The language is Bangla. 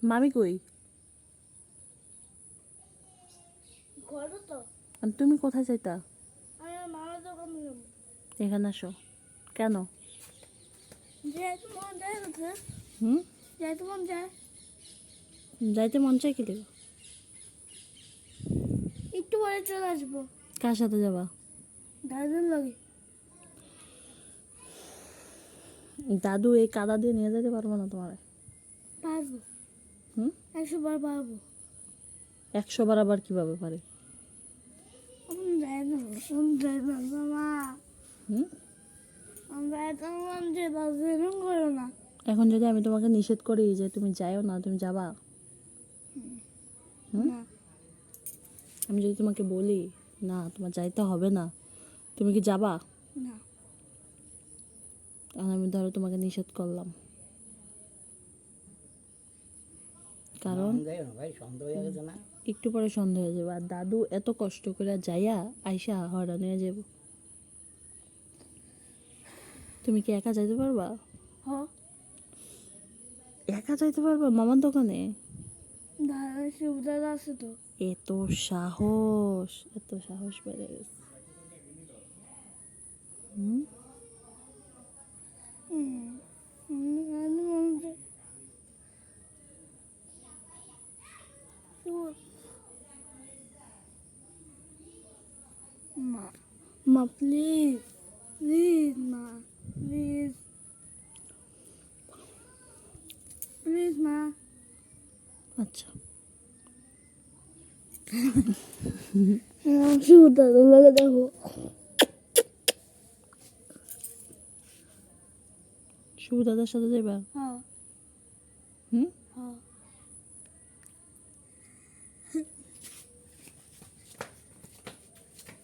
মামি কই? ঘরে তো। আর তুমি কোথায় যাইতা? আমি মামার দোকানে যাবো। এখানে আসো। কেন? যাইতে মন যায় কোথায়? হুম? যাইতে মন যায়। যাইতে মন চাই কি লেগে? একটু পরে চলে আসবো। কার সাথে যাবা? দাদুর লাগে। দাদু এই কাদা দিয়ে নিয়ে যেতে পারবো না তোমার। পারবো। হুম? 100 বার পারবো। 100 বার আবার কিভাবে পারে? যাই না মামা। হুম? যাইতে মন যে দাদু এরকম করো না। এখন যদি আমি তোমাকে নিষেধ করি যে তুমি যাইও না, তুমি যাবা? হুম? না। আমি যদি তোমাকে বলি না তোমার যাইতে হবে না, তুমি কি যাবা? না। আর আমি ধরো তোমাকে নিষেধ করলাম, কারণ একটু পরে সন্দেহ হয়ে যাবে। আর দাদু এত কষ্ট করে যাইয়া আইসা হয়রান হয়ে যাব। তুমি কি একা যাইতে পারবা? হ। একা যাইতে পারবা মামার দোকানে? দাদা সুবিধা আছে তো। এত সাহস, এত সাহস বেড়ে গেছে। হুম? যাইতে মন যায়। মা, মা প্লিজ, প্লিজ মা, প্লিজ, প্লিজ মা। আচ্ছা, শুভ দাদা লাগে দেখো। শুভ দাদার সাথে যাইবা?